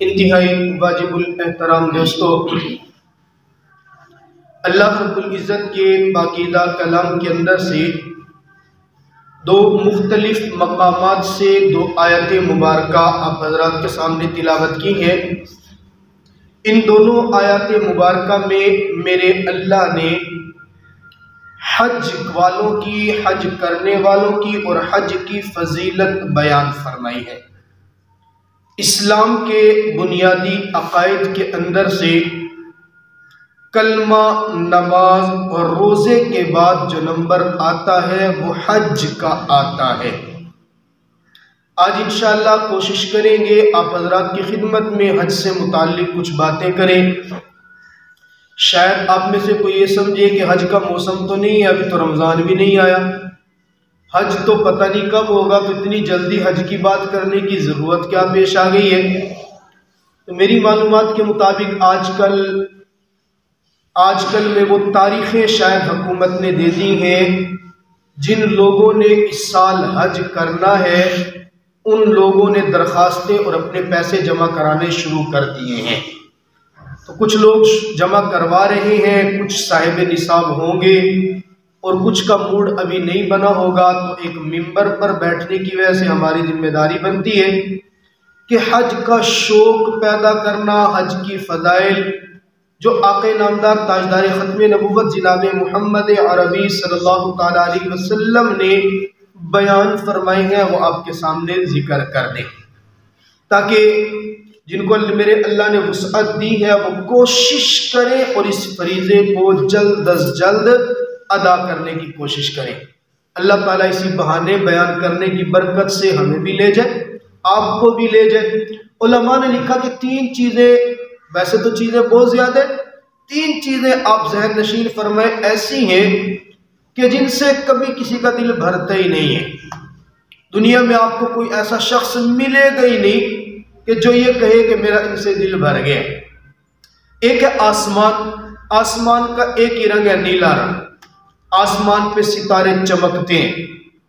انتہائی واجب الاحترام دوستو، اللہ رب العزت کے پاکیزہ کلام کے اندر سے دو مختلف مقامات سے دو آیت مبارکہ آپ حضرات کے سامنے تلاوت کی ہیں۔ ان دونوں آیات مبارکہ میں میرے اللہ نے حج والوں کی، حج کرنے والوں کی اور حج کی فضیلت بیان فرمائی ہے۔ اسلام کے بنیادی عقائد کے اندر سے کلمہ، نماز اور روزے کے بعد جو نمبر آتا ہے وہ حج کا آتا ہے۔ آج انشاءاللہ کوشش کریں گے آپ حضرات کی خدمت میں حج سے متعلق کچھ باتیں کریں۔ شاید آپ میں سے کوئی یہ سمجھے کہ حج کا موسم تو نہیں ہے، ابھی تو رمضان بھی نہیں آیا، حج تو پتہ نہیں کب ہوگا، تو اتنی جلدی حج کی بات کرنے کی ضرورت کیا پیش آ گئی ہے؟ تو میری معلومات کے مطابق آج کل میں وہ تاریخیں شاید حکومت نے دے دی ہیں، جن لوگوں نے اس سال حج کرنا ہے ان لوگوں نے درخواستیں اور اپنے پیسے جمع کرانے شروع کر دیے ہیں۔ تو کچھ لوگ جمع کروا رہے ہیں، کچھ صاحب نصاب ہوں گے اور کچھ کا موڈ ابھی نہیں بنا ہوگا۔ تو ایک منبر پر بیٹھنے کی وجہ سے ہماری ذمہ داری بنتی ہے کہ حج کا شوق پیدا کرنا، حج کی فضائل جو آقا نامدار تاجدار ختم نبوت جناب محمد عربی صلی اللہ تعالیٰ علیہ وسلم نے بیان فرمائے ہیں وہ آپ کے سامنے ذکر کر دیں، تاکہ جن کو میرے اللہ نے وسعت دی ہے وہ کوشش کریں اور اس فریضے کو جلد از جلد ادا کرنے کی کوشش کریں۔ اللہ تعالیٰ اسی بہانے بیان کرنے کی برکت سے ہمیں بھی لے جائے، آپ کو بھی لے جائے۔ علماء نے لکھا کہ تین چیزیں، ویسے تو چیزیں بہت زیادہ، تین چیزیں آپ ذہن نشین فرمائیں ایسی ہیں کہ جن سے کبھی کسی کا دل بھرتا ہی نہیں ہے۔ دنیا میں آپ کو کوئی ایسا شخص ملے گا ہی نہیں کہ جو یہ کہے کہ میرا ان سے دل بھر گیا۔ ایک ہے آسمان، آسمان کا ایک ہی رنگ ہے نیلا رنگ، آسمان پہ ستارے چمکتے ہیں۔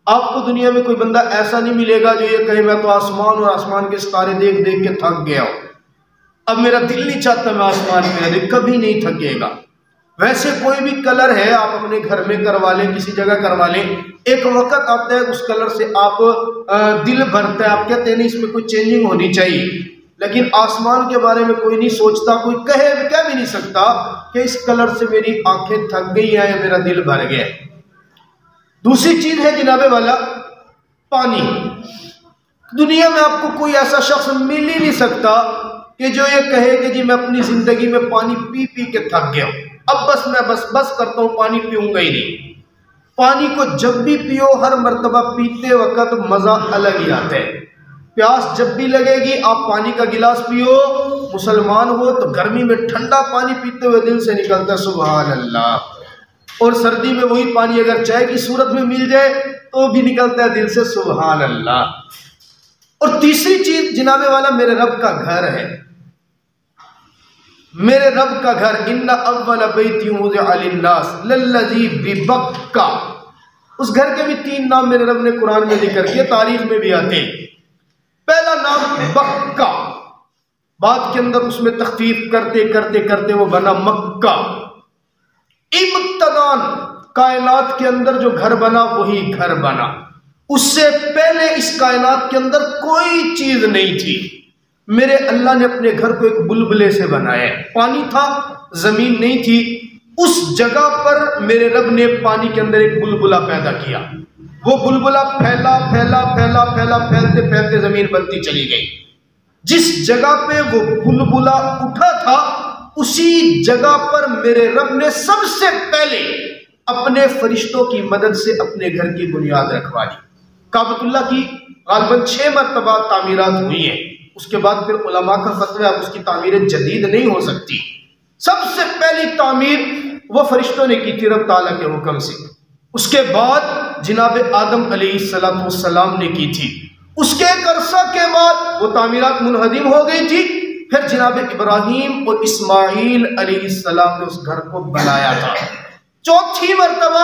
آپ کو دنیا میں کوئی بندہ ایسا نہیں ملے گا جو یہ کہے میں تو آسمان اور آسمان کے ستارے دیکھ دیکھ کے تھک گیا ہوں، اب میرا دل نہیں چاہتا میں آسمان میں رہوں، کبھی نہیں تھکے گا۔ ویسے کوئی بھی کلر ہے آپ اپنے گھر میں کروا لیں، کسی جگہ کروا لیں، ایک وقت آتا ہے اس کلر سے آپ دل بھرتا ہے، آپ کہتے ہیں نہیں اس میں کوئی چینجنگ ہونی چاہیے۔ لیکن آسمان کے بارے میں کوئی نہیں سوچتا، کوئی کہہ بھی نہیں سکتا کہ اس کلر سے میری آنکھیں تھک گئی ہیں یا میرا دل بھر گیا۔ دوسری چیز ہے جناب والا پانی۔ دنیا میں آپ کو کوئی ایسا شخص مل ہی نہیں سکتا کہ جو یہ کہے کہ جی میں اپنی زندگی میں پانی پی پی کے تھک گیا ہوں، اب بس میں بس کرتا ہوں، پانی پیوں گا ہی نہیں۔ پانی کو جب بھی پیو، ہر مرتبہ پیتے وقت مزہ الگ ہی آتا ہے۔ پیاس جب بھی لگے گی آپ پانی کا گلاس پیو، مسلمان ہو تو گرمی میں ٹھنڈا پانی پیتے ہوئے دل سے نکلتا ہے سبحان اللہ، اور سردی میں وہی پانی اگر چائے کی صورت میں مل جائے تو بھی نکلتا ہے دل سے سبحان اللہ۔ اور تیسری چیز جناب والا میرے رب کا گھر ہے، میرے رب کا گھر۔ ان اول بیت وضع للناس للذی ببکہ، اس گھر کے بھی تین نام میرے رب نے قرآن میں ذکر کیے، تاریخ میں بھی آتے ہیں۔ پہلا نام بکہ، بات کے اندر اس میں تخفیف کرتے کرتے کرتے وہ بنا مکہ۔ ابتداً کائنات کے اندر جو گھر بنا وہی گھر بنا، اس سے پہلے اس کائنات کے اندر کوئی چیز نہیں تھی۔ میرے اللہ نے اپنے گھر کو ایک بلبلے سے بنایا ہے، پانی تھا، زمین نہیں تھی، اس جگہ پر میرے رب نے پانی کے اندر ایک بلبلا پیدا کیا۔ وہ بلبلا پھیلا پھیلا پھیلا پھیلا پھیلتے پھیلتے زمین بنتی چلی گئی۔ جس جگہ پہ وہ بلبلا اٹھا تھا اسی جگہ پر میرے رب نے سب سے پہلے اپنے فرشتوں کی مدد سے اپنے گھر کی بنیاد رکھوا دی۔ کعبۃ اللہ کی غالباً 6 مرتبہ تعمیرات ہوئی ہیں، اس کے بعد پھر علماء کا فتویٰ اب اس کی تعمیریں جدید نہیں ہو سکتی۔ سب سے پہلی تعمیر وہ فرشتوں نے کی تھی رب تعالیٰ کے حکم سے، اس کے بعد جناب آدم علیہ السلام نے کی تھی، اس کے ایک عرصہ کے بعد وہ تعمیرات منہدم ہو گئی تھی، پھر جناب ابراہیم اور اسماعیل علیہ السلام نے اس گھر کو بنایا تھا۔ چوتھی مرتبہ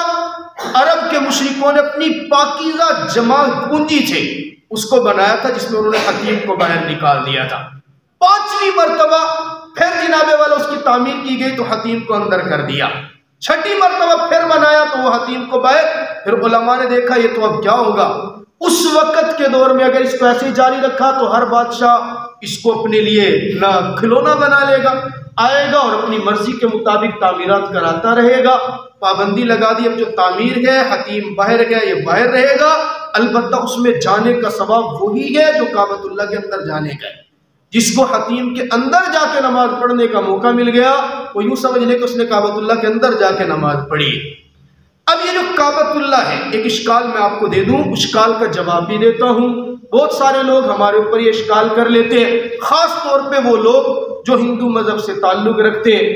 عرب کے مشرکوں نے اپنی پاکیزہ جمع پونجی سے اس کو بنایا تھا، جس میں انہوں نے حتیم کو باہر نکال دیا تھا۔ 5ویں مرتبہ پھر جناب والا اس کی تعمیر کی گئی تو حتیم کو اندر کر دیا، 6ٹھی مرتبہ پھر بنایا تو وہ حتیم کو باہر۔ پھر علماء نے دیکھا یہ تو اب کیا ہوگا، اس وقت کے دور میں اگر اس کو ایسے ہی جاری رکھا تو ہر بادشاہ اس کو اپنے لیے نہ کھلونا بنا لے گا، آئے گا اور اپنی مرضی کے مطابق تعمیرات کراتا رہے گا۔ پابندی لگا دی، اب جو تعمیر ہے حتیم باہر گیا یہ باہر رہے گا، البتہ اس میں جانے کا ثواب وہی ہے جو کعبۃ اللہ کے اندر جانے کا ہے۔ جس کو حتیم کے اندر جا کے نماز پڑھنے کا موقع مل گیا وہ یوں سمجھ لے کہ اس نے کعبۃ اللہ کے اندر جا کے نماز پڑھی۔ اب یہ جو کعبۃ اللہ ہے، ایک اشکال میں آپ کو دے دوں، اشکال کا جواب بھی دیتا ہوں۔ بہت سارے لوگ ہمارے اوپر یہ اشکال کر لیتے ہیں، خاص طور پہ وہ لوگ جو ہندو مذہب سے تعلق رکھتے ہیں۔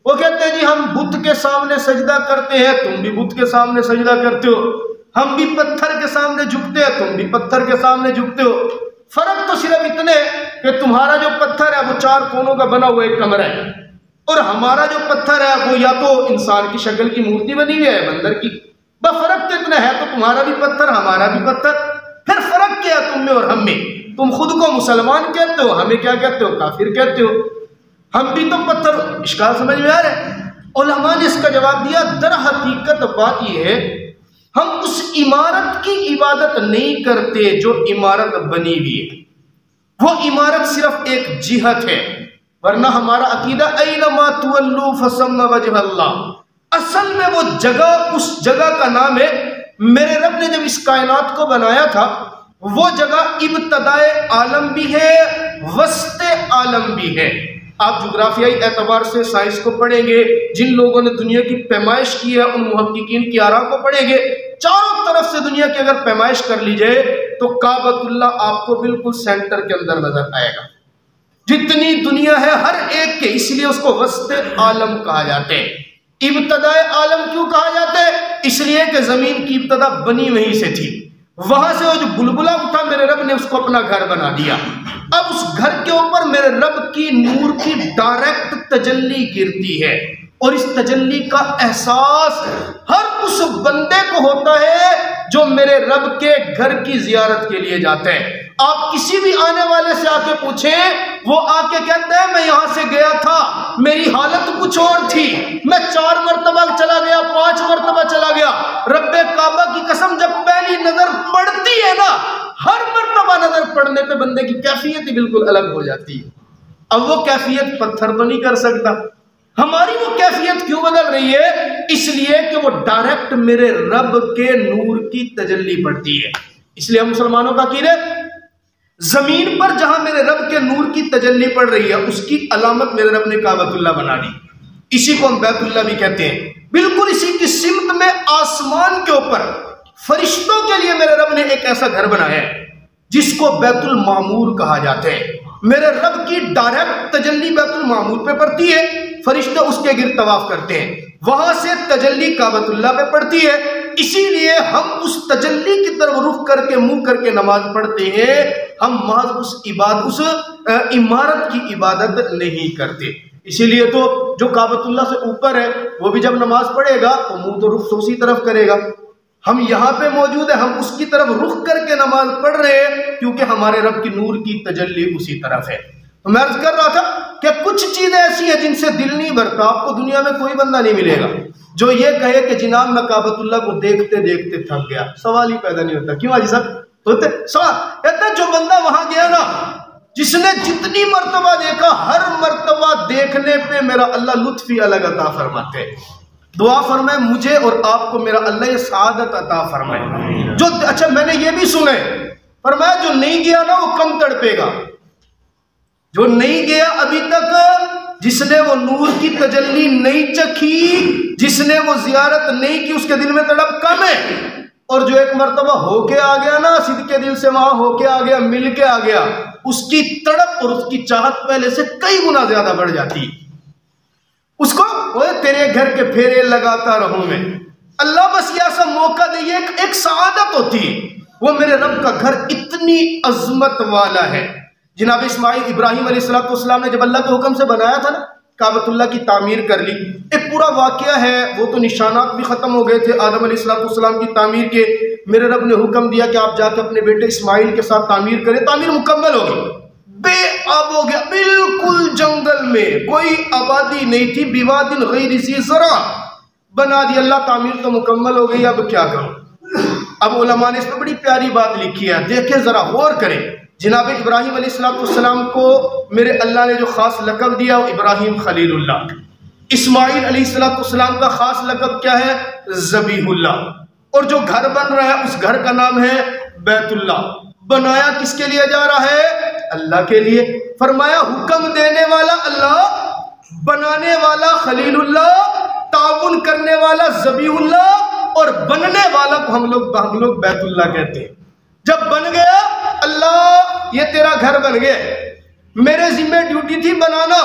وہ کہتے ہیں جی ہم بت کے سامنے سجدہ کرتے ہیں، تم بھی بت کے سامنے سجدہ کرتے ہو، ہم بھی پتھر کے سامنے جھکتے ہیں، تم بھی پتھر کے سامنے جھکتے ہو، فرق تو صرف اتنے کہ تمہارا جو پتھر ہے وہ 4 کونوں کا بنا ہوا ایک کمرہ ہے، اور ہمارا جو پتھر ہے وہ یا تو انسان کی شکل کی مورتی بنی ہوئی ہے بندر کی، بس فرق تو اتنا ہے، تو تمہارا بھی پتھر ہمارا بھی پتھر، پھر فرق کیا ہے تم میں اور ہم میں؟ تم خود کو مسلمان کہتے ہو، ہمیں کیا کہتے ہو؟ کافر کہتے ہو، ہم بھی تو پتھر۔ اشکال سمجھ میں آ رہا ہے؟ علماء نے اس کا جواب دیا، در حقیقت بات یہ ہے ہم اس عمارت کی عبادت نہیں کرتے جو عمارت بنی ہوئی ہے، وہ عمارت صرف ایک جہت ہے، ورنہ ہمارا عقیدہ اینما تولوا فثم وجہ اللہ، اصل میں وہ جگہ اس جگہ کا نام ہے، میرے رب نے جب اس کائنات کو بنایا تھا وہ جگہ ابتدائے عالم بھی ہے وسط عالم بھی ہے۔ آپ جغرافیائی اعتبار سے سائنس کو پڑھیں گے، جن لوگوں نے دنیا کی پیمائش کی ہے ان محققین کی آراء کو پڑھیں گے، چاروں طرف سے دنیا کی اگر پیمائش کر لی جائے تو کعبۃ اللہ آپ کو بالکل سینٹر کے اندر نظر آئے گا۔ جتنی دنیا ہے ہر ایک کے، اس لیے اس کو وسط عالم کہا جاتے ہیں۔ ابتدائے عالم کیوں کہا جاتا ہے؟ اس لیے کہ زمین کی ابتدا بنی وہیں سے تھی، وہاں سے وہ جو بلبلہ اٹھا میرے رب نے اس کو اپنا گھر بنا دیا، اب اس گھر کے اوپر میرے رب کی نور کی ڈائریکٹ تجلی گرتی ہے، اور اس تجلی کا احساس ہر اس بندے کو ہوتا ہے جو میرے رب کے گھر کی زیارت کے لیے جاتے ہیں۔ آپ کسی بھی آنے والے سے آ کے پوچھیں، وہ آ کے کہتا ہے میں یہاں سے گیا تھا، میری حالت کچھ اور تھی، میں 4 مرتبہ چلا گیا، 5 مرتبہ چلا گیا، رب کعبہ کی قسم جب پہلی نظر پڑتی ہے نا، ہر مرتبہ نظر پڑنے پہ بندے کی کیفیت ہی بالکل الگ ہو جاتی ہے۔ اب وہ کیفیت پتھر تو نہیں کر سکتا، ہماری وہ کیفیت کیوں بدل رہی ہے؟ اس لیے کہ وہ ڈائریکٹ میرے رب کے نور کی تجلی پڑتی ہے۔ اس لیے ہم مسلمانوں کا عقیدہ ہے زمین پر جہاں میرے رب کے نور کی تجلی پڑ رہی ہے اس کی علامت میرے رب نے کعبۃ اللہ بنا دی، اسی کو ہم بیت اللہ بھی کہتے ہیں۔ بالکل اسی کی سمت میں آسمان کے اوپر فرشتوں کے لیے میرے رب نے ایک ایسا گھر بنایا ہے جس کو بیت المعمور کہا جاتا ہے۔ میرے رب کی ڈائریکٹ تجلی بیت المعمور پہ پڑتی ہے، فرشتے اس کے گرد طواف کرتے ہیں، وہاں سے تجلی کعبۃ اللہ پہ پڑتی ہے، اسی لیے ہم اس تجلی کی طرف رخ کر کے منہ کر کے نماز پڑھتے ہیں، ہم محض اس عمارت کی عبادت نہیں کرتے۔ اسی لیے تو جو کعبۃ اللہ سے اوپر ہے وہ بھی جب نماز پڑھے گا تو منہ تو رخ اسی طرف کرے گا، ہم یہاں پہ موجود ہیں، ہم اس کی طرف رخ کر کے نماز پڑھ رہے ہیں کیونکہ ہمارے رب کی نور کی تجلی اسی طرف ہے۔ تو میں عرض کر رہا تھا کہ کچھ چیزیں ایسی ہیں جن سے دل نہیں بھرتا، آپ کو دنیا میں کوئی بندہ نہیں ملے گا جو یہ کہے کہ جناب میں کعبۃ اللہ کو دیکھتے دیکھتے تھک گیا، سوال ہی پیدا نہیں ہوتا۔ کیوں حاجی صاحب؟ سوال کہتا ہے جو بندہ وہاں گیا نا، جس نے جتنی مرتبہ دیکھا ہر مرتبہ دیکھنے پہ میرا اللہ لطف ہی الگ عطا فرماتے، دعا فرمائے مجھے اور آپ کو میرا اللہ یہ سعادت عطا فرمائے۔ جو اچھا میں نے یہ بھی سنے، فرمایا جو نہیں گیا نا وہ کم تڑپے گا، جو نہیں گیا ابھی تک، جس نے وہ نور کی تجلی نہیں چکھی، جس نے وہ زیارت نہیں کی، اس کے دل میں تڑپ کم ہے، اور جو ایک مرتبہ ہو کے آ گیا نا، صدقے دل سے وہاں ہو کے آ گیا، مل کے آ گیا، اس کی تڑپ اور اس کی چاہت پہلے سے کئی گنا زیادہ بڑھ جاتی۔ اس کو تیرے گھر کے پھیرے لگاتا رہوں میں، اللہ بس یہ ایسا موقع دے، یہ ایک سعادت ہوتی ہے۔ وہ میرے رب کا گھر اتنی عظمت والا ہے۔ جناب اسماعیل ابراہیم علیہ السلام نے جب اللہ کے حکم سے بنایا تھا نا، کعبۃ اللہ کی تعمیر کر لی، ایک پورا واقعہ ہے، وہ تو نشانات بھی ختم ہو گئے تھے آدم علیہ السلام کی تعمیر کے، میرے رب نے حکم دیا کہ آپ جا کے اپنے بیٹے اسماعیل کے ساتھ تعمیر کریں، تعمیر مکمل ہو گئی، بے آب ہو گیا، بالکل میں کوئی آبادی نہیں تھی، بوادن غیر ذی زرع، بنا دی اللہ، تعمیر تو مکمل ہو گئی، اب کیا کروں؟ اب علماء نے اس میں بڑی پیاری بات لکھی ہے، دیکھیں ذرا غور کریں۔ جناب ابراہیم علیہ السلام کو میرے اللہ نے جو خاص لقب دیا وہ ابراہیم خلیل اللہ۔ اسماعیل علیہ السلام کا خاص لقب کیا ہے؟ ذبیح اللہ۔ اور جو گھر بن رہا ہے اس گھر کا نام ہے بیت اللہ۔ بنایا کس کے لیے جا رہا ہے؟ اللہ کے لیے۔ فرمایا حکم دینے والا اللہ، بنانے والا خلیل اللہ، تعاون کرنے والا ذبیح اللہ، اور بننے والا کو ہم لوگ بیت اللہ کہتے ہیں۔ جب بن گیا، اللہ یہ تیرا گھر بن گیا، میرے ذمہ ڈیوٹی تھی بنانا،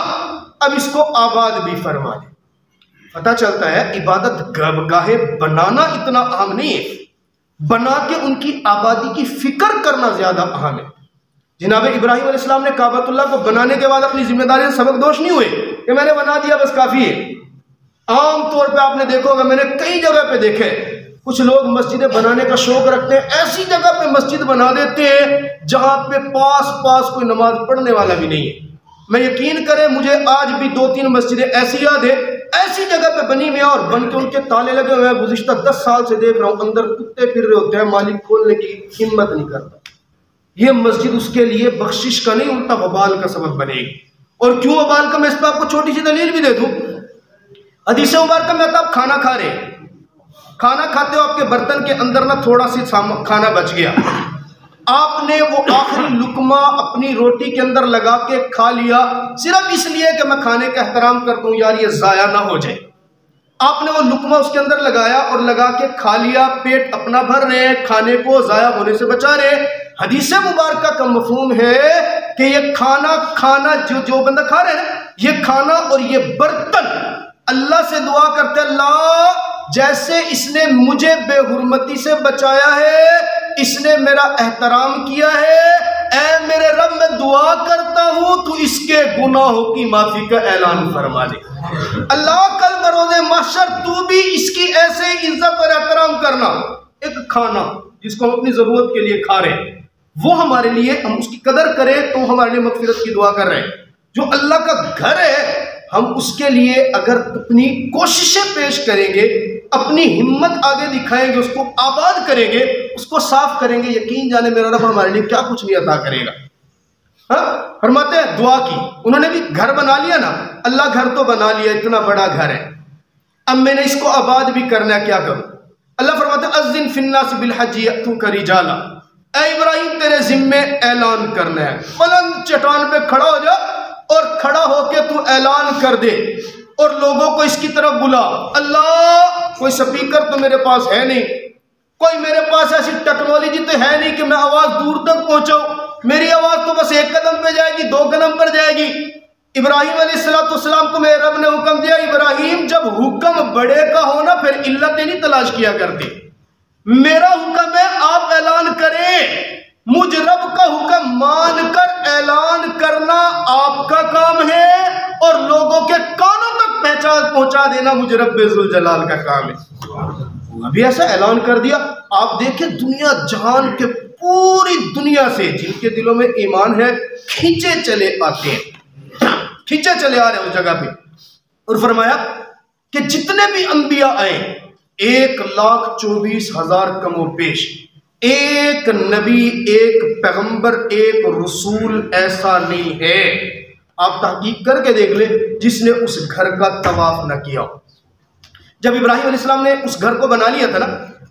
اب اس کو آباد بھی فرما دے۔ پتہ چلتا ہے عبادت گاہ بنانا اتنا اہم نہیں ہے، بنا کے ان کی آبادی کی فکر کرنا زیادہ اہم ہے۔ جناب ابراہیم علیہ السلام نے کعبۃ اللہ کو بنانے کے بعد اپنی ذمہ داری سے سبق دوش نہیں ہوئے کہ میں نے بنا دیا بس کافی ہے۔ عام طور پہ آپ نے دیکھو گا، میں نے کئی جگہ پہ دیکھے، کچھ لوگ مسجدیں بنانے کا شوق رکھتے ہیں، ایسی جگہ پہ مسجد بنا دیتے ہیں جہاں پہ پاس کوئی نماز پڑھنے والا بھی نہیں ہے۔ میں یقین کریں مجھے آج بھی 2-3 مسجدیں ایسی یاد ہے، ایسی جگہ پہ بنی ہوئی اور بن کے ان کے تالے لگے ہوئے ہیں، گزشتہ 10 سال سے دیکھ رہا ہوں، اندر کتے پھر رہے ہوتے ہیں، مالک کھولنے کی ہمت نہیں کرتا۔ یہ مسجد اس کے لیے بخشش کا نہیں، الٹا وبال کا سبب بنے گی۔ اور کیوں وبال کا، میں اس پہ آپ کو چھوٹی سی دلیل بھی دے دوں۔ حدیث مبارکہ میں آپ کھانا کھا رہے ہیں، کھانا کھاتے ہو آپ کے برتن کے اندر نہ تھوڑا سی کھانا بچ گیا، آپ نے وہ آخری لقمہ اپنی روٹی کے اندر لگا کے کھا لیا، صرف اس لیے کہ میں کھانے کا احترام کرتا ہوں یار یہ ضائع نہ ہو جائے۔ آپ نے وہ لقمہ اس کے اندر لگایا اور لگا کے کھا لیا، پیٹ اپنا بھر رہے ہیں، کھانے کو ضائع ہونے سے بچا رہے ہیں۔ حدیث مبارکہ کا مفہوم ہے کہ یہ کھانا جو بندہ کھا رہے ہیں، یہ کھانا اور یہ برتن اللہ سے دعا کرتے اللہ جیسے اس نے مجھے بے حرمتی سے بچایا ہے، اس نے میرا احترام کیا ہے، اے میرے رب میں دعا کرتا ہوں تو اس کے گناہوں کی معافی کا اعلان فرما دے۔ اللہ کل بروز محشر تو بھی اس کی ایسے عزت اور احترام کرنا۔ ایک کھانا جس کو ہم اپنی ضرورت کے لیے کھا رہے ہیں، وہ ہمارے لیے، ہم اس کی قدر کریں تو ہمارے لیے مغفرت کی دعا کر رہے ہیں۔ جو اللہ کا گھر ہے، ہم اس کے لیے اگر اپنی کوششیں پیش کریں گے، اپنی ہمت آگے دکھائیں گے، اس کو آباد کریں گے، اس کو صاف کریں گے، یقین جانے میرا رب ہمارے لیے کیا کچھ نہیں عطا کرے گا۔ فرماتے ہیں دعا کی، انہوں نے بھی گھر بنا لیا نا، اللہ گھر تو بنا لیا، اتنا بڑا گھر ہے، اب میں نے اس کو آباد بھی کرنا ہے، کیا کروں؟ اللہ فرماتے ہیں اذن فی الناس بالحج یأتوک رجالا، اے ابراہیم تیرے ذمے اعلان کرنا ہے، بلند چٹان پہ کھڑا ہو جا اور کھڑا ہو کے تو اعلان کر دے اور لوگوں کو اس کی طرف بلا۔ اللہ کوئی سپیکر تو میرے پاس ہے نہیں، کوئی میرے پاس ایسی ٹیکنالوجی تو ہے نہیں کہ میں آواز دور تک پہنچاؤں، میری آواز تو بس 1 قدم پہ جائے گی، 2 قدم پر جائے گی۔ ابراہیم علیہ السلام کو میرے رب نے حکم دیا، ابراہیم جب حکم بڑے کا ہونا پھر علتیں نہیں تلاش کیا کرتے، میرا حکم ہے آپ اعلان کریں، مجھ رب کا حکم مان کر اعلان کرنا آپ کا کام ہے، اور لوگوں کے کانوں تک پہنچا دینا مجھ رب ذوالجلال کا کام ہے۔ ابھی ایسا اعلان کر دیا، آپ دیکھیں دنیا جہان کے پوری دنیا سے جن کے دلوں میں ایمان ہے کھینچے چلے آتے ہیں، کھینچے چلے آ رہے ہیں اس جگہ پہ۔ اور فرمایا کہ جتنے بھی انبیاء آئے 1,24,000 کم و بیش، ایک نبی، ایک پیغمبر، ایک رسول ایسا نہیں ہے، آپ تحقیق کر کے دیکھ لیں، جس نے اس گھر کا طواف نہ کیا۔ جب ابراہیم علیہ السلام نے اس گھر کو بنا لیا تھا نا،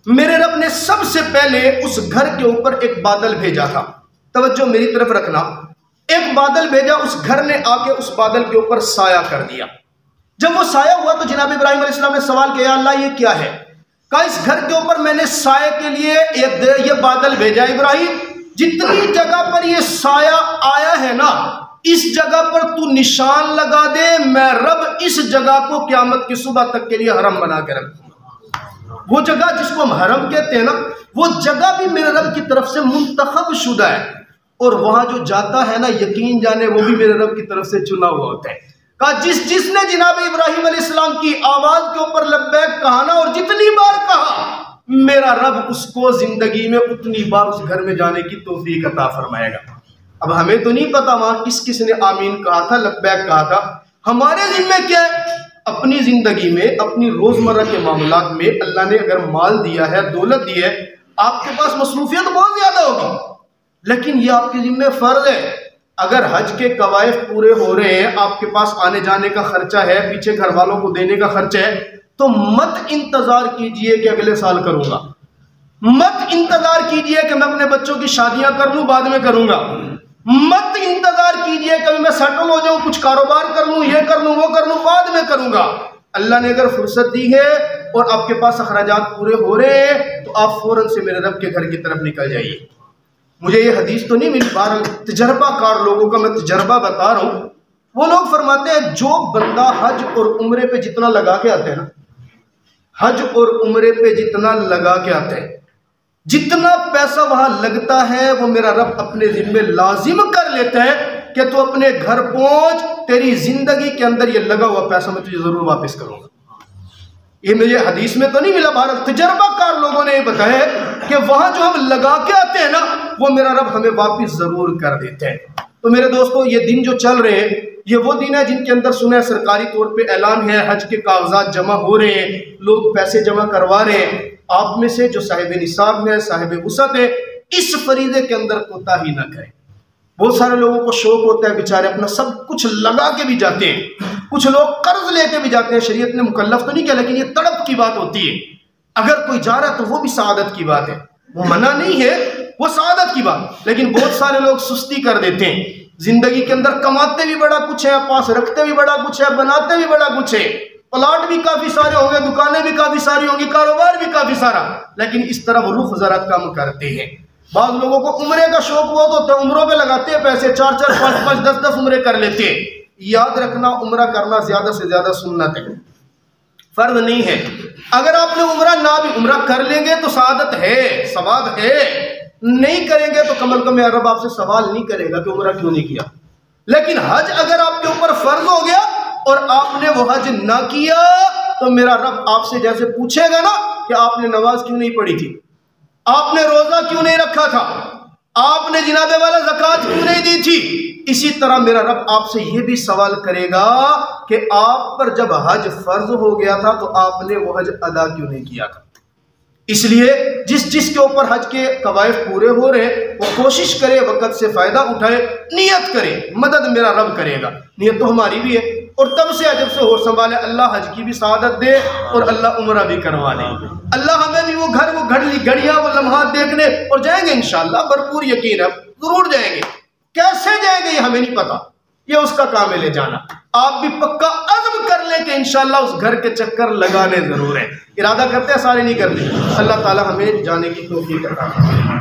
میرے رب نے سب سے پہلے اس گھر کے اوپر ایک بادل بھیجا تھا، توجہ میری طرف رکھنا، ایک بادل بھیجا، اس گھر نے آ کے اس بادل کے اوپر سایہ کر دیا۔ جب وہ سایہ ہوا تو جناب ابراہیم علیہ السلام نے سوال کیا، اللہ یہ کیا ہے؟ کہا اس گھر کے اوپر میں نے سایہ کے لیے یہ بادل بھیجا۔ ابراہیم جتنی جگہ پر یہ سایہ آیا ہے نا، اس جگہ پر تو نشان لگا دے، میں رب اس جگہ کو قیامت کی صبح تک کے لیے حرم بنا کے رکھوں گا۔ وہ جگہ جس کو ہم حرم کہتے ہیں نا، وہ جگہ بھی میرے رب کی طرف سے منتخب شدہ ہے، اور وہاں جو جاتا ہے نا یقین جانے وہ بھی میرے رب کی طرف سے چنا ہوا ہوتا ہے۔ کہا جس نے جناب ابراہیم علیہ السلام کی آواز کے اوپر لبیک کہا نا، اور جتنی بار کہا، میرا رب اس کو زندگی میں اتنی بار اس گھر میں جانے کی توفیق عطا فرمائے گا۔ اب ہمیں تو نہیں پتا وہاں کس کس نے آمین کہا تھا، لبیک کہا تھا، ہمارے ذمے کیا ہے؟ اپنی زندگی میں، اپنی روزمرہ کے معاملات میں اللہ نے اگر مال دیا ہے، دولت دی ہے، آپ کے پاس مصروفیت بہت زیادہ ہوگی، لیکن یہ آپ کے ذمہ فرض ہے. اگر حج کے قوائف پورے ہو رہے ہیں، آپ کے پاس آنے جانے کا خرچہ ہے، پیچھے گھر والوں کو دینے کا خرچہ ہے، تو مت انتظار کیجئے کہ اگلے سال کروں گا، مت انتظار کیجئے کہ میں اپنے بچوں کی شادیاں کر لوں بعد میں کروں گا، مت انتظار کیجئے کہ میں سیٹل ہو جاؤں، کچھ کاروبار کر لوں، یہ کر لوں، وہ کر لوں، بعد میں کروں گا. اللہ نے اگر فرصت دی ہے اور آپ کے پاس اخراجات پورے ہو رہے ہیں تو آپ فوراً سے میرے رب کے گھر کی طرف نکل جائیے. مجھے یہ حدیث تو نہیں ملی، بہرحال تجربہ کار لوگوں کا میں تجربہ بتا رہا ہوں. وہ لوگ فرماتے ہیں جو بندہ حج اور عمرے پہ جتنا لگا کے آتے ہیں نا، حج اور عمرے پہ جتنا لگا کے آتے ہیں، جتنا پیسہ وہاں لگتا ہے وہ میرا رب اپنے ذمے لازم کر لیتا ہے کہ تو اپنے گھر پہنچ، تیری زندگی کے اندر یہ لگا ہوا پیسہ میں تجھے ضرور واپس کروں گا. یہ مجھے حدیث میں تو نہیں ملا، بہرحال تجربہ کار لوگوں نے یہ بتایا کہ وہاں جو ہم لگا کے آتے ہیں نا وہ میرا رب ہمیں واپس ضرور کر دیتے ہیں. تو میرے دوستو، یہ دن جو چل رہے ہیں یہ وہ دن ہے جن کے اندر سنیں سرکاری طور پہ اعلان ہے، حج کے کاغذات جمع ہو رہے ہیں، لوگ پیسے جمع کروا رہے ہیں. آپ میں سے جو صاحب نصاب ہے، صاحب وسعت ہے، اس فریضے کے اندر کوتاہی نہ کریں. بہت سارے لوگوں کو شوق ہوتا ہے، بیچارے اپنا سب کچھ لگا کے بھی جاتے ہیں، کچھ لوگ قرض لے کے بھی جاتے ہیں. شریعت نے مکلف تو نہیں کیا، لیکن یہ تڑپ کی بات ہوتی ہے. اگر کوئی جا رہا ہے تو وہ بھی سعادت کی بات ہے، وہ منع نہیں ہے، وہ سعادت کی بات. لیکن بہت سارے لوگ سستی کر دیتے ہیں. زندگی کے اندر کماتے بھی بڑا کچھ ہے، پاس رکھتے بھی بڑا کچھ ہے، بناتے بھی بڑا کچھ ہے، پلاٹ بھی کافی سارے ہوں گے، دکانیں بھی کافی ساری ہوں گی، کاروبار بھی کافی سارا، لیکن اس طرح وہ رخ ذرا کم کرتے ہیں. بعض لوگوں کو عمرے کا شوق بہت ہوتا ہے، عمروں پہ لگاتے ہیں پیسے، 4 4 5 5 10 10 عمرے کر لیتے ہیں. یاد رکھنا، عمرہ کرنا زیادہ سے زیادہ سنت ہے، فرض نہیں ہے. اگر آپ نے عمرہ نہ بھی عمرہ کر لیں گے تو سعادت ہے، ثواب ہے. نہیں کریں گے تو کم از کم رب آپ سے سوال نہیں کرے گا کہ عمرہ کیوں نہیں کیا. لیکن حج اگر آپ کے اوپر فرض ہو گیا اور آپ نے وہ حج نہ کیا تو میرا رب آپ سے جیسے پوچھے گا نا کہ آپ نے نماز کیوں نہیں پڑھی تھی، آپ نے روزہ کیوں نہیں رکھا تھا، آپ نے جناب والا زکوٰۃ کیوں نہیں دی تھی، اسی طرح میرا رب آپ سے یہ بھی سوال کرے گا کہ آپ پر جب حج فرض ہو گیا تھا تو آپ نے وہ حج ادا کیوں نہیں کیا تھا. اس لیے جس کے اوپر حج کے قوائف پورے ہو رہے وہ کوشش کرے، وقت سے فائدہ اٹھائے، نیت کرے، مدد میرا رب کرے گا. نیت تو ہماری بھی ہے، اور تب سے جب سے ہو سنبھالے اللہ حج کی بھی سعادت دے اور اللہ عمرہ بھی کروا دے. اللہ ہمیں بھی وہ گھڑیاں وہ لمحات دیکھنے اور جائیں گے انشاءاللہ، بھرپور یقین ہے ضرور جائیں گے. کیسے جائیں گے یہ ہمیں نہیں پتا، یہ اس کا کام ہے لے جانا. آپ بھی پکا عزم کر لیں کہ انشاءاللہ اس گھر کے چکر لگانے ضرور ہیں. ارادہ کرتے ہیں، سارے نہیں کرتے. اللہ تعالی ہمیں جانے کی توفیق عطا فرمائے.